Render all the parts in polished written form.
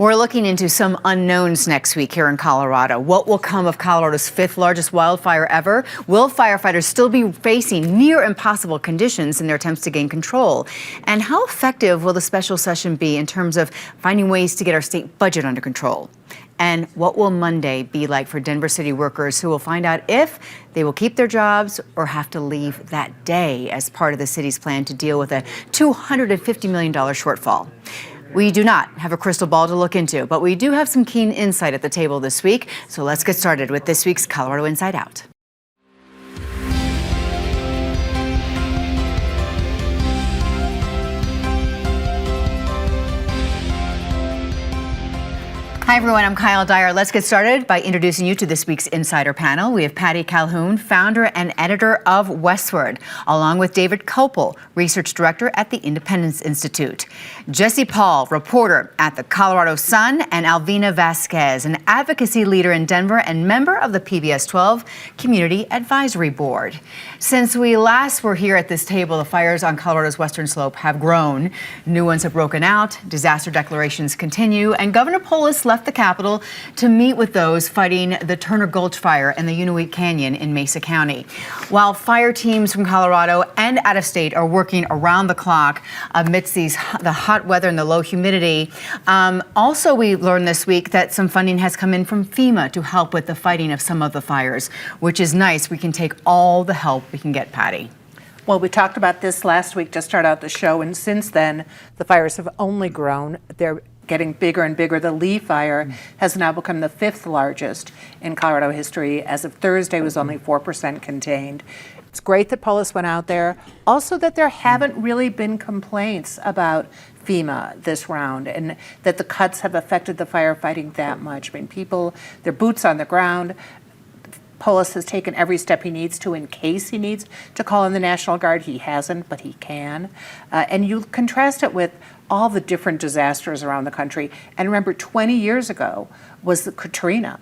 We're looking into some unknowns next week here in Colorado. What will come of Colorado's fifth largest wildfire ever? Will firefighters still be facing near impossible conditions in their attempts to gain control? And how effective will the special session be in terms of finding ways to get our state budget under control? And what will Monday be like for Denver city workers who will find out if they will keep their jobs or have to leave that day as part of the city's plan to deal with a $250 million shortfall? We do not have a crystal ball to look into, but we do have some keen insight at the table this week. So let's get started with this week's Colorado Inside Out. Hi, everyone. I'm Kyle Dyer. Let's get started by introducing you to this week's Insider panel. We have Patty Calhoun, founder and editor of Westward, along with David Kopel, research director at the Independence Institute, Jesse Paul, reporter at the Colorado Sun, and Alvina Vasquez, an advocacy leader in Denver and member of the PBS 12 Community Advisory Board. Since we last were here at this table, the fires on Colorado's western slope have grown. New ones have broken out, disaster declarations continue, and Governor Polis left the Capitol to meet with those fighting the Turner Gulch fire in the Uinta Canyon in Mesa County. While fire teams from Colorado and out of state are working around the clock amidst the hot weather and the low humidity, also we learned this week that some funding has come in from FEMA to help with the fighting of some of the fires, which is nice. We can take all the help we can get, Patty. Well, we talked about this last week to start out the show, and since then, the fires have only grown. They're getting bigger and bigger. The Lee Fire has now become the fifth largest in Colorado history. As of Thursday, it was only 4% contained. It's great that Polis went out there. Also that there haven't really been complaints about FEMA this round and that the cuts have affected the firefighting that much. I mean, people, their boots on the ground. Polis has taken every step he needs to in case he needs to call in the National Guard. He hasn't, but he can. And you contrast it with all the different disasters around the country. And remember, 20 years ago was the Katrina.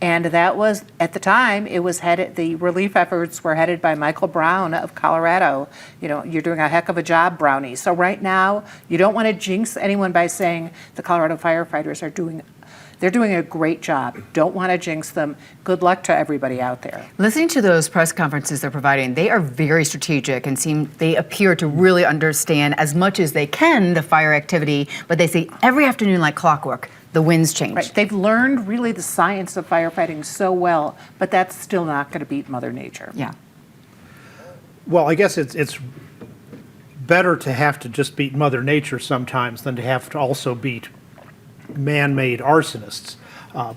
And that was, at the time, it was headed, the relief efforts were headed by Michael Brown of Colorado. You know, you're doing a heck of a job, Brownie. So right now, you don't want to jinx anyone by saying the Colorado firefighters are doing a great job. Don't want to jinx them. Good luck to everybody out there. Listening to those press conferences they're providing, they are very strategic and they appear to really understand as much as they can the fire activity, but they say every afternoon like clockwork, the winds change. Right. They've learned really the science of firefighting so well, but that's still not going to beat Mother Nature. Yeah. Well, I guess it's better to have to just beat Mother Nature sometimes than to have to also beat man-made arsonists,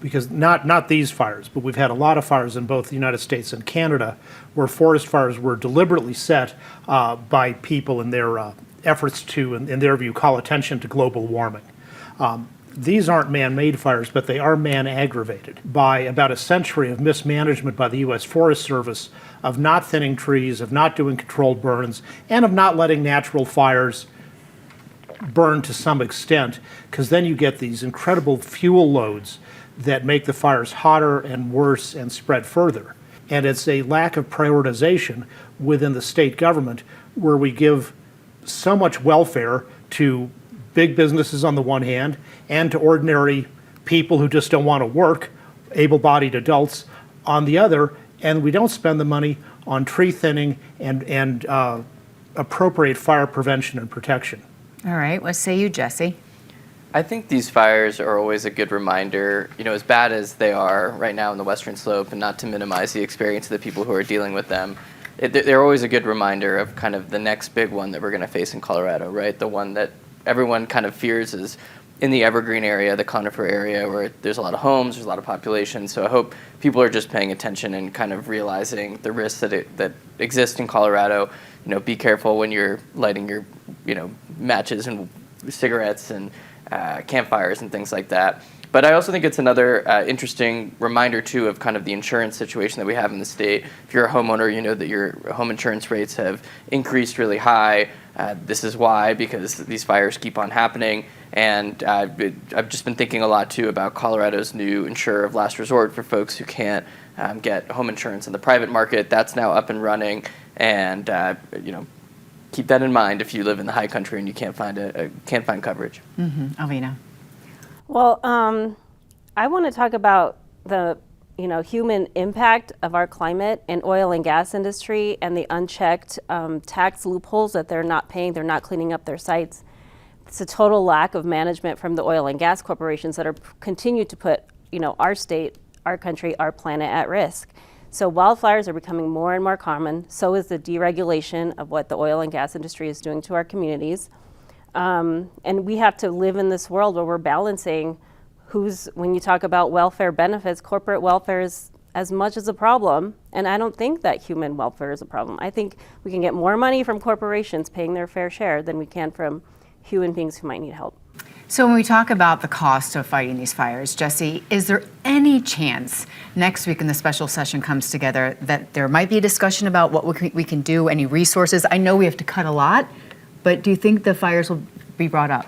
because not these fires, but we've had a lot of fires in both the United States and Canada where forest fires were deliberately set by people in their efforts to, in their view, call attention to global warming. These aren't man-made fires, but they are man-aggravated by about a century of mismanagement by the U.S. Forest Service of not thinning trees, of not doing controlled burns, and of not letting natural fires burn to some extent, because then you get these incredible fuel loads that make the fires hotter and worse and spread further. And it's a lack of prioritization within the state government where we give so much welfare to big businesses on the one hand and to ordinary people who just don't want to work, able-bodied adults on the other, and we don't spend the money on tree thinning and appropriate fire prevention and protection. All right, what say you, Jesse? I think these fires are always a good reminder, you know, as bad as they are right now in the Western Slope, and not to minimize the experience of the people who are dealing with them, they're always a good reminder of kind of the next big one that we're going to face in Colorado, right? The one that everyone kind of fears is in the evergreen area, the conifer area, where there's a lot of homes, there's a lot of population. So I hope people are just paying attention and kind of realizing the risks that exist in Colorado. You know, be careful when you're lighting your, you know, matches and cigarettes and campfires and things like that. But I also think it's another interesting reminder, too, of kind of the insurance situation that we have in the state. If you're a homeowner, you know that your home insurance rates have increased really high. This is why, because these fires keep on happening. And I've just been thinking a lot, too, about Colorado's new insurer of last resort for folks who can't get home insurance in the private market. That's now up and running. And, you know, keep that in mind if you live in the high country and you can't find coverage. Alvina. Well, I want to talk about the human impact of our climate and oil and gas industry and the unchecked tax loopholes that they're not paying. They're not cleaning up their sites. It's a total lack of management from the oil and gas corporations that are continue to put our state, our country, our planet at risk. So wildfires are becoming more and more common. So is the deregulation of what the oil and gas industry is doing to our communities. And we have to live in this world where we're balancing when you talk about welfare benefits, corporate welfare is as much as a problem. And I don't think that human welfare is a problem. I think we can get more money from corporations paying their fair share than we can from human beings who might need help. So when we talk about the cost of fighting these fires, Jesse, is there any chance next week when the special session comes together that there might be a discussion about what we can do, any resources? I know we have to cut a lot, but do you think the fires will be brought up?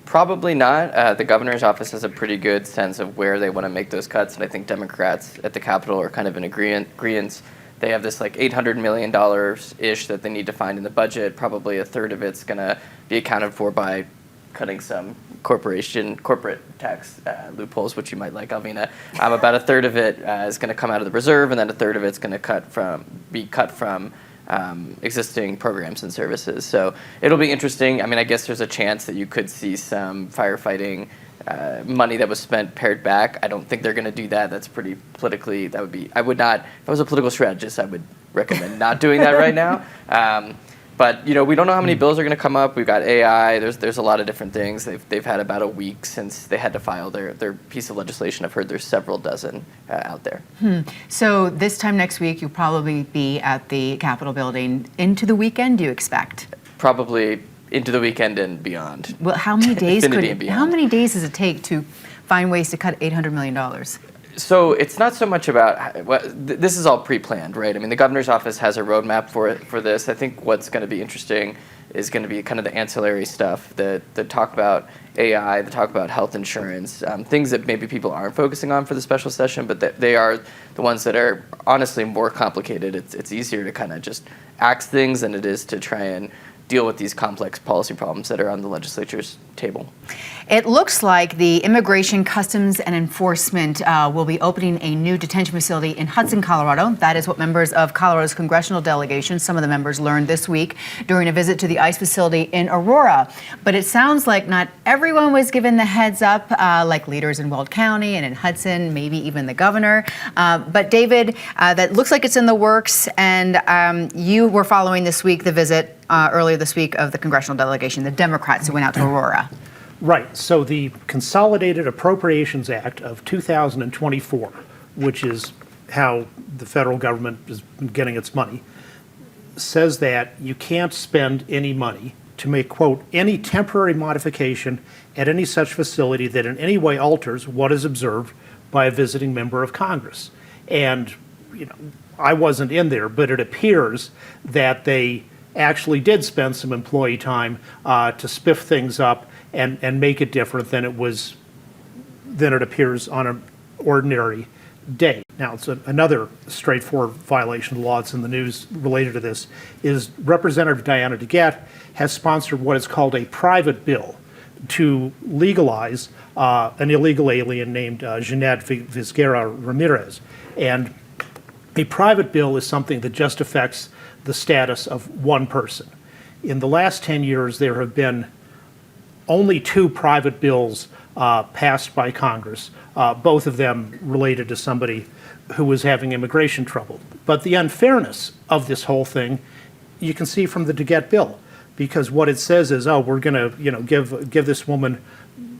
Probably not. The governor's office has a pretty good sense of where they want to make those cuts, and I think Democrats at the Capitol are kind of in agreement. They have this like $800 million-ish that they need to find in the budget. Probably a third of it's going to be accounted for by cutting some corporate tax loopholes, which you might like, Alvina. About a third of it is going to come out of the reserve, and then a third of it's going to be cut from existing programs and services. So it'll be interesting. I mean, I guess there's a chance that you could see some firefighting money that was spent pared back. I don't think they're going to do that. That's pretty politically, I would not, if I was a political strategist, I would recommend not doing that right now. But we don't know how many bills are going to come up. We've got AI. There's a lot of different things. They've had about a week since they had to file their piece of legislation. I've heard there's several dozen out there. So this time next week, you'll probably be at the Capitol building into the weekend, do you expect? Probably into the weekend and beyond. Well, how many days How many days does it take to find ways to cut $800 million? So it's not so much about this is all pre-planned, right? I mean, the governor's office has a roadmap for this. I think what's going to be interesting is going to be kind of the ancillary stuff that talk about AI, that talk about health insurance, things that maybe people aren't focusing on for the special session, but they are the ones that are honestly more complicated. It's easier to kind of just axe things than it is to try and deal with these complex policy problems that are on the legislature's table. It looks like the Immigration, Customs, and Enforcement will be opening a new detention facility in Hudson, Colorado. That is what members of Colorado's congressional delegation, some of the members, learned this week during a visit to the ICE facility in Aurora. But it sounds like not everyone was given the heads up, like leaders in Weld County and in Hudson, maybe even the governor. But David, that looks like it's in the works, and you were following this week the visit earlier this week of the congressional delegation, the Democrats who went out to Aurora. Right. So the Consolidated Appropriations Act of 2024, which is how the federal government is getting its money, says that you can't spend any money to make, quote, any temporary modification at any such facility that in any way alters what is observed by a visiting member of Congress. And, I wasn't in there, but it appears that they actually did spend some employee time to spiff things up and make it different than it appears on an ordinary day. Now, it's another straightforward violation of the law that's in the news related to this is Representative Diane DeGette has sponsored what is called a private bill to legalize an illegal alien named Jeanette Vizquera Ramirez. And a private bill is something that just affects the status of one person. In the last 10 years, there have been only 2 private bills passed by Congress, both of them related to somebody who was having immigration trouble. But the unfairness of this whole thing, you can see from the DeGette bill, because what it says is, we're going to, give this woman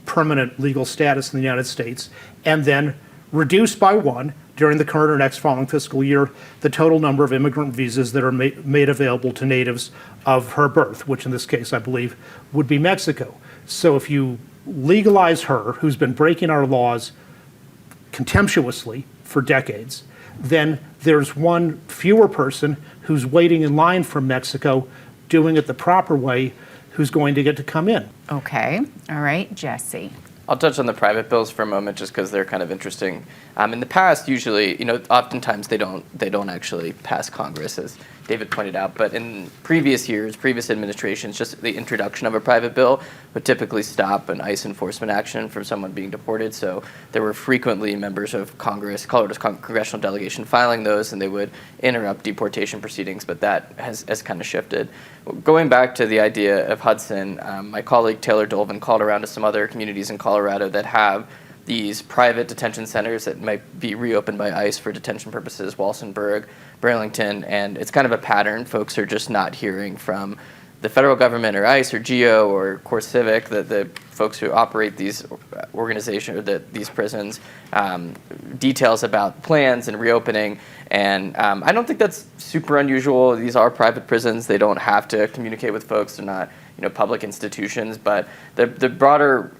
permanent legal status in the United States, and then reduce by 1 during the current or next following fiscal year the total number of immigrant visas that are made available to natives of her birth, which in this case I believe would be Mexico. So if you legalize her, who's been breaking our laws contemptuously for decades, then there's one fewer person who's waiting in line from Mexico doing it the proper way who's going to get to come in. Okay. All right. Jesse. I'll touch on the private bills for a moment just because they're kind of interesting. In the past, usually, oftentimes they don't actually pass Congress, as David pointed out. But in previous years, previous administrations, just the introduction of a private bill would typically stop an ICE enforcement action from someone being deported. So there were frequently members of Congress, Colorado's congressional delegation, filing those, and they would interrupt deportation proceedings. But that has kind of shifted. Going back to the idea of Hudson, my colleague Taylor Dolvin called around to some other communities in Colorado that have these private detention centers that might be reopened by ICE for detention purposes, Walsenburg, Burlington, and it's kind of a pattern. Folks are just not hearing from the federal government or ICE or GEO or CoreCivic, the folks who operate these organizations or these prisons, details about plans and reopening. And I don't think that's super unusual. These are private prisons. They don't have to communicate with folks. They're not public institutions. But the broader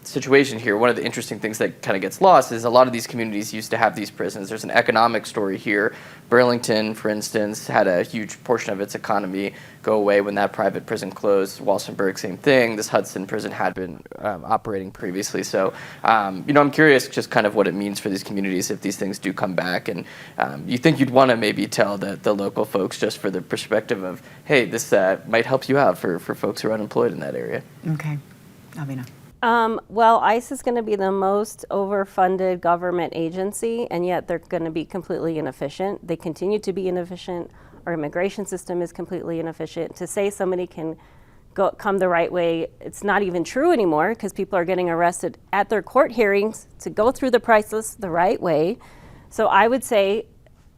situation here, one of the interesting things that kind of gets lost is a lot of these communities used to have these prisons. There's an economic story here. Burlington, for instance, had a huge portion of its economy go away when that private prison closed. Walsenburg, same thing. This Hudson prison had been operating previously. So, I'm curious just kind of what it means for these communities if these things do come back. And you think you'd want to maybe tell the local folks just for the perspective of, hey, this might help you out for folks who are unemployed in that area. Okay. Alvina. Well, ICE is going to be the most overfunded government agency, and yet they're going to be completely inefficient. They continue to be inefficient. Our immigration system is completely inefficient. To say somebody can come the right way, it's not even true anymore because people are getting arrested at their court hearings to go through the process the right way. So I would say,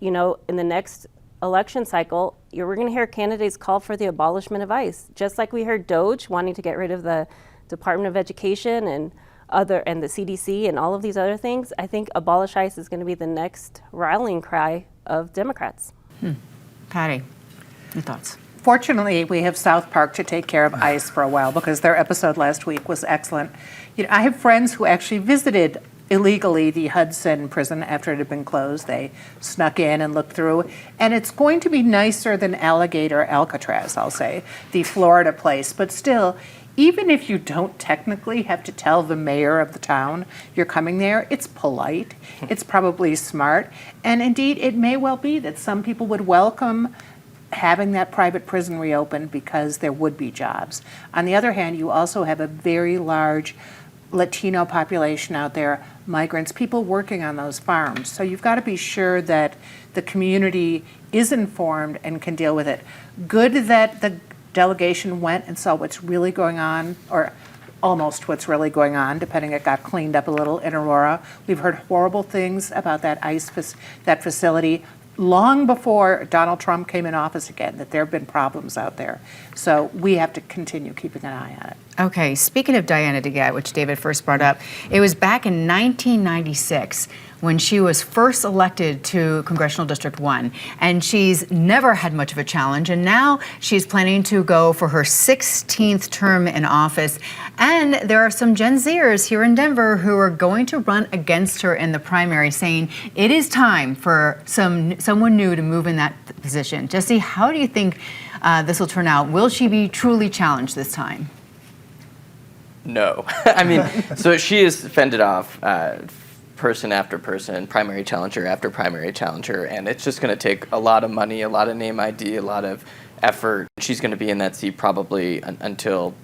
in the next election cycle, we're going to hear candidates call for the abolishment of ICE, just like we heard DOJ wanting to get rid of the Department of Education and the CDC and all of these other things. I think abolish ICE is going to be the next rallying cry of Democrats. Patty, your thoughts? Fortunately, we have South Park to take care of ICE for a while because their episode last week was excellent. I have friends who actually visited illegally the Hudson prison after it had been closed. They snuck in and looked through, and it's going to be nicer than Alligator Alcatraz, I'll say, the Florida place, but still, even if you don't technically have to tell the mayor of the town you're coming there, it's polite, it's probably smart, and indeed it may well be that some people would welcome having that private prison reopened because there would be jobs. On the other hand, you also have a very large Latino population out there, migrants, people working on those farms. So you've got to be sure that the community is informed and can deal with it. Good that the delegation went and saw what's really going on, or almost what's really going on, depending, it got cleaned up a little in Aurora. We've heard horrible things about that that facility long before Donald Trump came in office again, that there have been problems out there. So we have to continue keeping an eye on it. Okay, speaking of Diane DeGette, which David first brought up, it was back in 1996 when she was first elected to Congressional District 1. And she's never had much of a challenge. And now she's planning to go for her 16th term in office. And there are some Gen Zers here in Denver who are going to run against her in the primary, saying it is time for someone new to move in that position. Jesse, how do you think this will turn out? Will she be truly challenged this time? No. I mean, so she has fended off person after person, primary challenger after primary challenger, and it's just going to take a lot of money, a lot of name ID, a lot of effort. She's going to be in that seat probably until,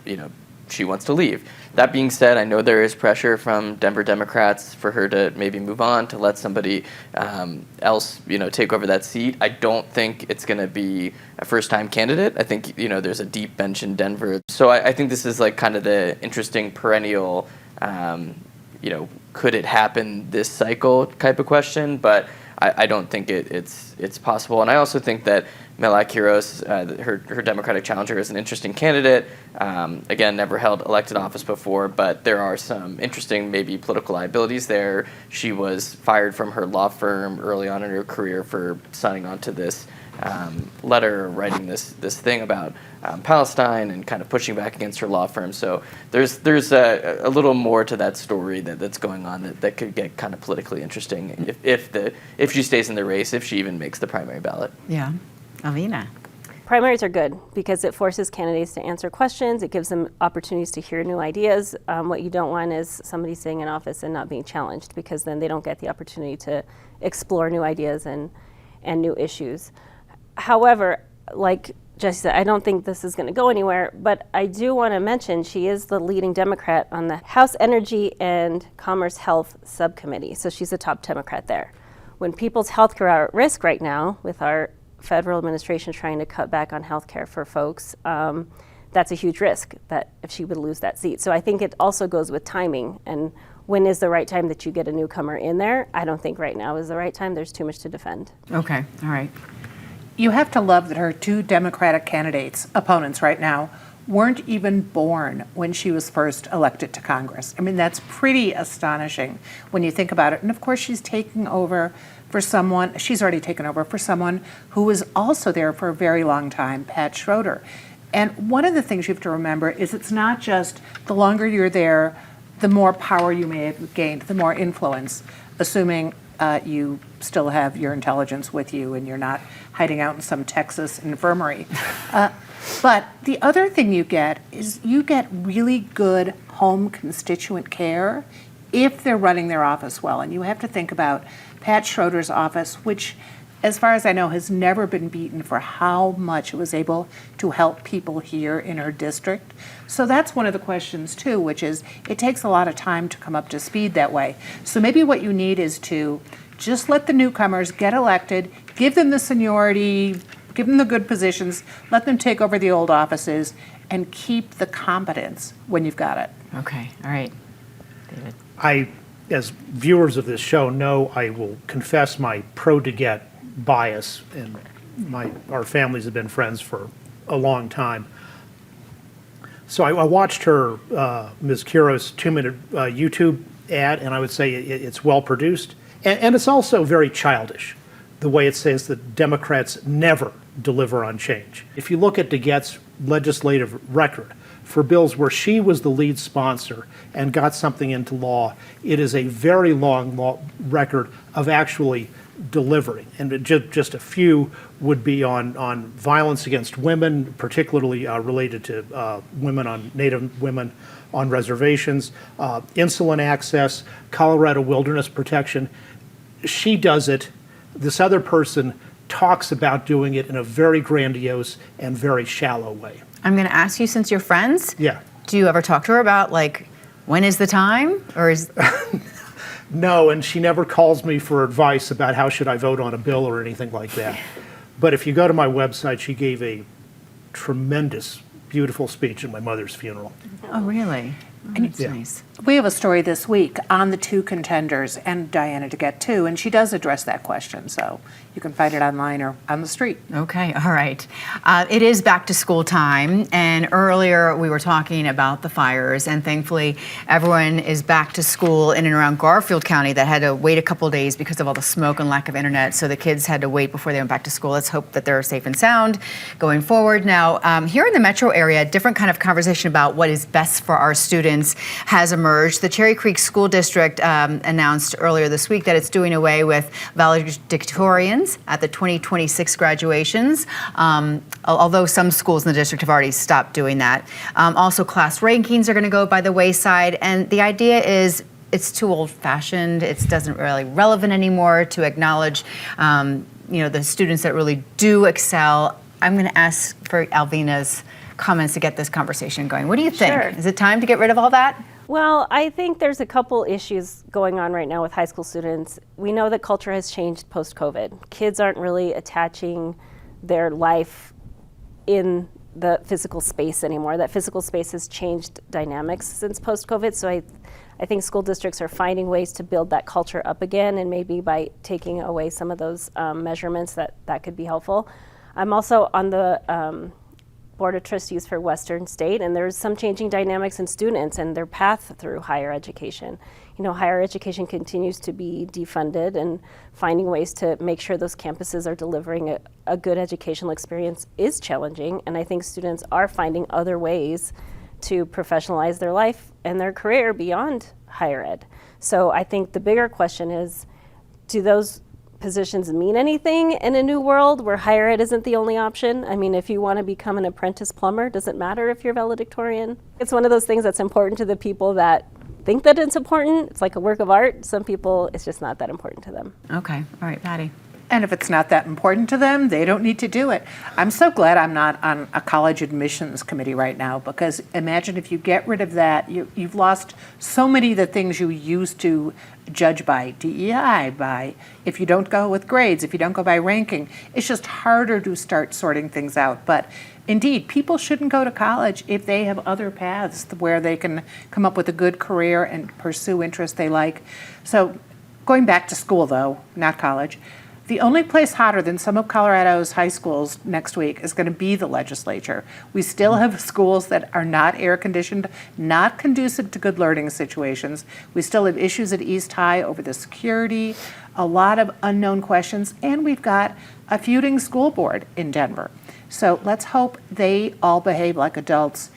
she wants to leave. That being said, I know there is pressure from Denver Democrats for her to maybe move on, to let somebody else, take over that seat. I don't think it's going to be a first-time candidate. I think, there's a deep bench in Denver. So I think this is like kind of the interesting perennial, could it happen this cycle type of question, but I don't think it's possible. And I also think that Melak Quiros, her Democratic challenger, is an interesting candidate. Again, never held elected office before, but there are some interesting maybe political liabilities there. She was fired from her law firm early on in her career for signing on to this letter, writing this thing about Palestine and kind of pushing back against her law firm. So there's a little more to that story that's going on that could get kind of politically interesting if she stays in the race, if she even makes the primary ballot. Yeah. Alvina. primaries are good because it forces candidates to answer questions. It gives them opportunities to hear new ideas. What you don't want is somebody sitting in office and not being challenged, because then they don't get the opportunity to explore new ideas and new issues. However, like Jesse said, I don't think this is going to go anywhere, but I do want to mention she is the leading Democrat on the House Energy and Commerce Health Subcommittee, so she's a top Democrat there. When people's health care are at risk right now, with our federal administration trying to cut back on health care for folks, that's a huge risk that if she would lose that seat. So I think it also goes with timing, and when is the right time that you get a newcomer in there? I don't think right now is the right time. There's too much to defend. Okay, all right. You have to love that her two Democratic opponents right now, weren't even born when she was first elected to Congress. I mean, that's pretty astonishing when you think about it. And of course, she's already taken over for someone who was also there for a very long time, Pat Schroeder. And one of the things you have to remember is it's not just the longer you're there, the more power you may have gained, the more influence, assuming you still have your intelligence with you and you're not hiding out in some Texas infirmary. But the other thing you get is you get really good home constituent care if they're running their office well. And you have to think about Pat Schroeder's office, which, as far as I know, has never been beaten for how much it was able to help people here in her district. So that's one of the questions, too, which is it takes a lot of time to come up to speed that way. So maybe what you need is to just let the newcomers get elected, give them the seniority, give them the good positions, let them take over the old offices, and keep the competence when you've got it. Okay, all right. David. As viewers of this show know, I will confess my pro-DeGette bias, and our families have been friends for a long time. So I watched her, Ms. Quiroz, 2-minute YouTube ad, and I would say it's well produced, and it's also very childish, the way it says that Democrats never deliver on change. If you look at DeGette's legislative record for bills where she was the lead sponsor and got something into law, it is a very long record of actually delivering. And just a few would be on violence against women, particularly related to Native women on reservations, insulin access, Colorado wilderness protection. She does it. This other person talks about doing it in a very grandiose and very shallow way. I'm going to ask you, since you're friends, Yeah. do you ever talk to her about, like, when is the time? Or is... No, and she never calls me for advice about how should I vote on a bill or anything like that. But if you go to my website, she gave a tremendous, beautiful speech at my mother's funeral. Oh, really? Oh, that's Yeah. nice. We have a story this week on the two contenders and Diane DeGette too, and she does address that question, so you can find it online or on the street. Okay, all right. It is back to school time, and earlier we were talking about the fires, and thankfully everyone is back to school in and around Garfield County that had to wait a couple days because of all the smoke and lack of internet, so the kids had to wait before they went back to school. Let's hope that they're safe and sound going forward. Now, here in the metro area, a different kind of conversation about what is best for our students has emerged. The Cherry Creek School District announced earlier this week that it's doing away with valedictorians at the 2026 graduations, although some schools in the district have already stopped doing that. Also, class rankings are going to go by the wayside, and the idea is it's too old-fashioned. It doesn't really relevant anymore to acknowledge the students that really do excel. I'm going to ask for Alvina's comments to get this conversation going. What do you think? Sure. Is it time to get rid of all that? Well, I think there's a couple issues going on right now with high school students. We know that culture has changed post-COVID. Kids aren't really attaching their life in the physical space anymore. That physical space has changed dynamics since post-COVID. So I think school districts are finding ways to build that culture up again, and maybe by taking away some of those measurements that could be helpful. I'm also on the Board of Trustees for Western State, and there's some changing dynamics in students and their path through higher education. Higher education continues to be defunded, and finding ways to make sure those campuses are delivering a good educational experience is challenging, and I think students are finding other ways to professionalize their life and their career beyond higher ed. So I think the bigger question is, do those positions mean anything in a new world where higher ed isn't the only option. I mean, if you want to become an apprentice plumber, does it matter if you're valedictorian? It's one of those things that's important to the people that think that it's important. It's like a work of art. Some people, it's just not that important to them. Okay. All right, Patty. And if it's not that important to them, they don't need to do it. I'm so glad I'm not on a college admissions committee right now, because imagine if you get rid of that, you've lost so many of the things you used to judge by DEI, by if you don't go with grades, if you don't go by ranking. It's just harder to start sorting things out. But indeed, people shouldn't go to college if they have other paths where they can come up with a good career and pursue interests they like. So going back to school, though, not college, the only place hotter than some of Colorado's high schools next week is going to be the legislature. We still have schools that are not air conditioned, not conducive to good learning situations. We still have issues at East High over the security, a lot of unknown questions, and we've got a feuding school board in Denver. So let's hope they all behave like adults,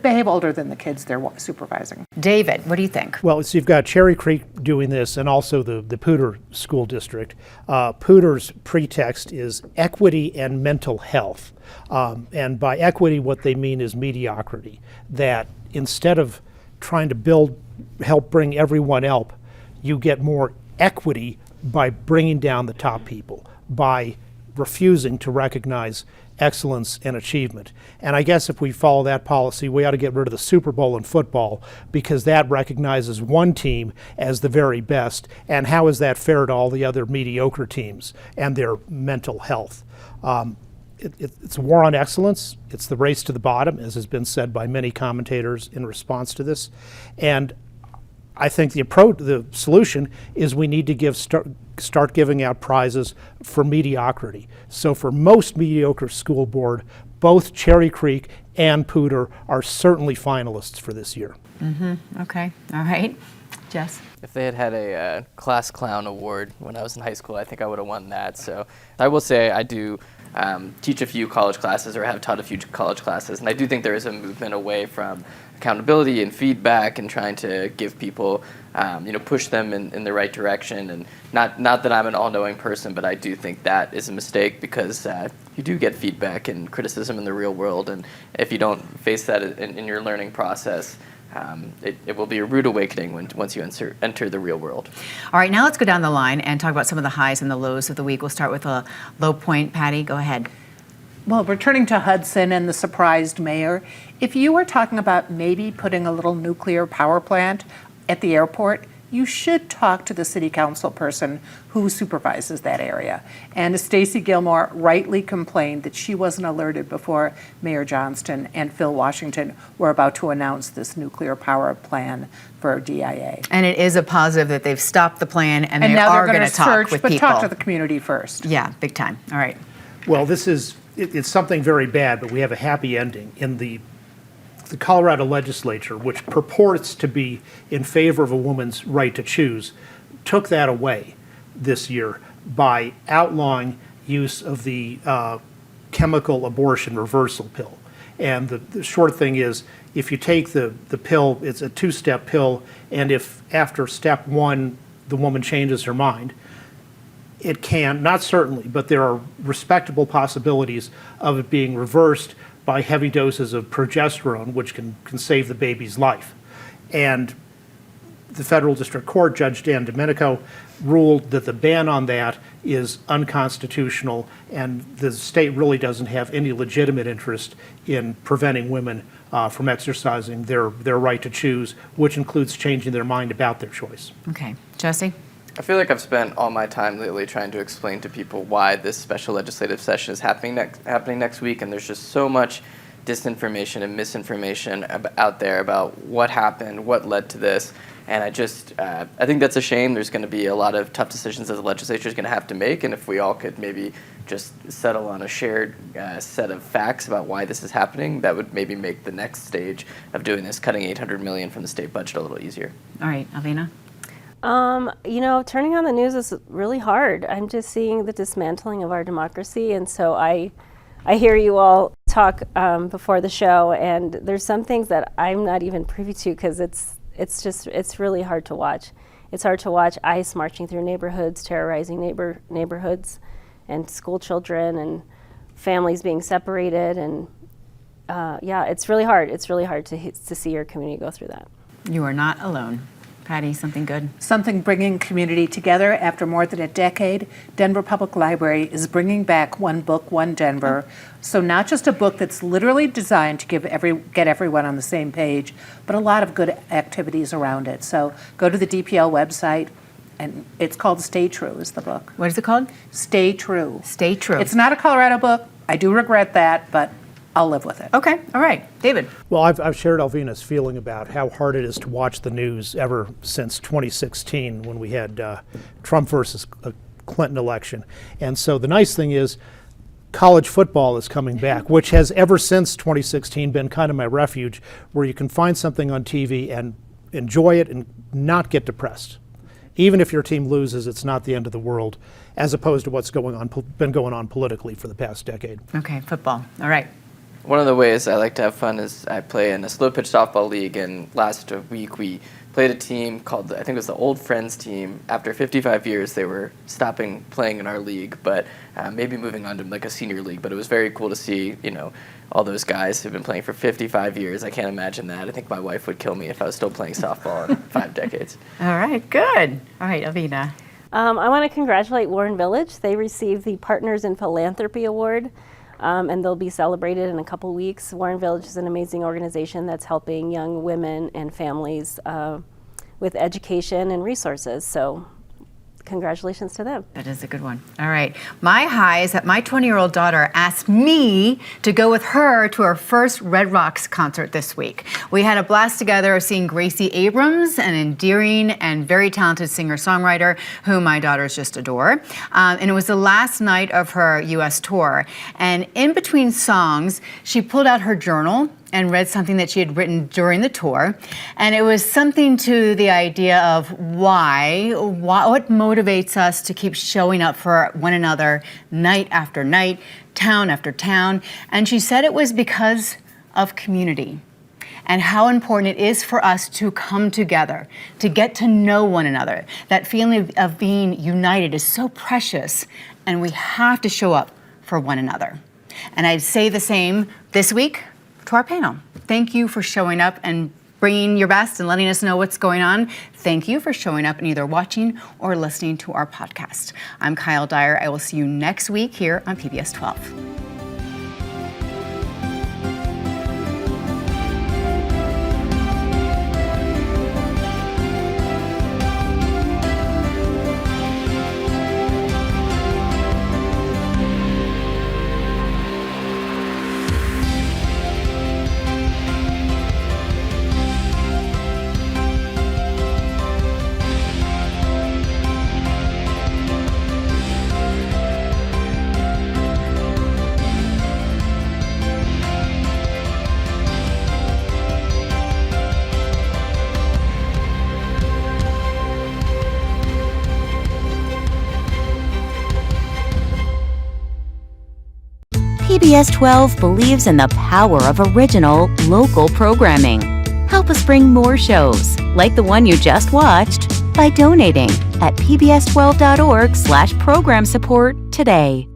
behave older than the kids they're supervising. David, what do you think? Well, so you've got Cherry Creek doing this, and also the Poudre School District. Poudre's pretext is equity and mental health. And by equity, what they mean is mediocrity. That instead of trying to help bring everyone up, you get more equity by bringing down the top people, by refusing to recognize excellence and achievement. And I guess if we follow that policy, we ought to get rid of the Super Bowl in football, because that recognizes one team as the very best. And how is that fair to all the other mediocre teams and their mental health? It's a war on excellence. It's the race to the bottom, as has been said by many commentators in response to this. And I think the solution is we need to start giving out prizes for mediocrity. So for most mediocre school board, both Cherry Creek and Poudre are certainly finalists for this year. Okay. All right. Jess? If they had a class clown award when I was in high school, I think I would have won that. So I will say I do teach a few college classes, or have taught a few college classes, and I do think there is a movement away from accountability and feedback and trying to give people, push them in the right direction. And not that I'm an all-knowing person, but I do think that is a mistake, because you do get feedback and criticism in the real world, and if you don't face that in your learning process, it will be a rude awakening once you enter the real world. All right, now let's go down the line and talk about some of the highs and the lows of the week. We'll start with a low point. Patty, go ahead. Well, returning to Hudson and the surprised mayor, if you were talking about maybe putting a little nuclear power plant at the airport, you should talk to the city council person who supervises that area. And Stacey Gilmore rightly complained that she wasn't alerted before Mayor Johnston and Phil Washington were about to announce this nuclear power plan for DIA. And it is a positive that they've stopped the plan and they now are they're going to talk search, with but people. talk to the community first. Yeah, big time. All right. Well, it's something very bad, but we have a happy ending. In the Colorado legislature, which purports to be in favor of a woman's right to choose, took that away this year by outlawing use of the chemical abortion reversal pill. And the short thing is, if you take the pill, it's a two-step pill, and if after step one the woman changes her mind, it can, not certainly, but there are respectable possibilities of it being reversed by heavy doses of progesterone, which can save the baby's life. And the federal district court, Judge Dan Domenico, ruled that the ban on that is unconstitutional, and the state really doesn't have any legitimate interest in preventing women from exercising their right to choose, which includes changing their mind about their choice. Okay. Jesse? I feel like I've spent all my time lately trying to explain to people why this special legislative session is happening next week, and there's just so much disinformation and misinformation out there about what happened, what led to this, and I think that's a shame. There's going to be a lot of tough decisions that the legislature is going to have to make, and if we all could maybe just settle on a shared set of facts about why this is happening, that would maybe make the next stage of doing this, cutting $800 million from the state budget, a little easier. All right. Alvina? Turning on the news is really hard. I'm just seeing the dismantling of our democracy, and so I hear you all talk before the show, and there's some things that I'm not even privy to because it's really hard to watch. it's hard to watch ICE marching through neighborhoods, terrorizing neighborhoods, and school children and families being separated. And yeah, it's really hard. It's really hard to see your community go through that. You are not alone. Patty, something good? Something bringing community together after more than a decade. Denver Public Library is bringing back One Book, One Denver. So not just a book that's literally designed to get everyone on the same page, but a lot of good activities around it. So go to the DPL website, and it's called Stay True is the book. What is it called? Stay True. Stay True. It's not a Colorado book. I do regret that, but I'll live with it. Okay, all right. David? Well, I've shared Alvina's feeling about how hard it is to watch the news ever since 2016 when we had Trump versus Clinton election. And so the nice thing is college football is coming back, which has ever since 2016 been kind of my refuge, where you can find something on TV and enjoy it and not get depressed. Even if your team loses, it's not the end of the world, as opposed to what's been going on politically for the past decade. Okay, football. All right. One of the ways I like to have fun is I play in a slow pitch softball league, and last week we played a team called, I think it was the Old Friends team. After 55 years, they were stopping playing in our league, but maybe moving on to like a senior league. But it was very cool to see, all those guys who've been playing for 55 years. I can't imagine that. I think my wife would kill me if I was still playing softball in 5 decades. All right, good. All right, Alvina. I want to congratulate Warren Village. They received the Partners in Philanthropy Award, and they'll be celebrated in a couple weeks. Warren Village is an amazing organization that's helping young women and families with education and resources. So congratulations to them. That is a good one. All right. My high is that my 20-year-old daughter asked me to go with her to her first Red Rocks concert this week. We had a blast together seeing Gracie Abrams, an endearing and very talented singer-songwriter whom my daughters just adore. And it was the last night of her U.S. tour. And in between songs, she pulled out her journal and read something that she had written during the tour. And it was something to the idea of what motivates us to keep showing up for one another night after night, town after town. And she said it was because of community and how important it is for us to come together, to get to know one another. That feeling of being united is so precious, and we have to show up for one another. And I'd say the same this week to our panel. Thank you for showing up and bringing your best and letting us know what's going on. Thank you for showing up and either watching or listening to our podcast. I'm Kyle Dyer. I will see you next week here on PBS 12. PBS 12 believes in the power of original, local programming. Help us bring more shows, like the one you just watched, by donating at pbs12.org/program support today.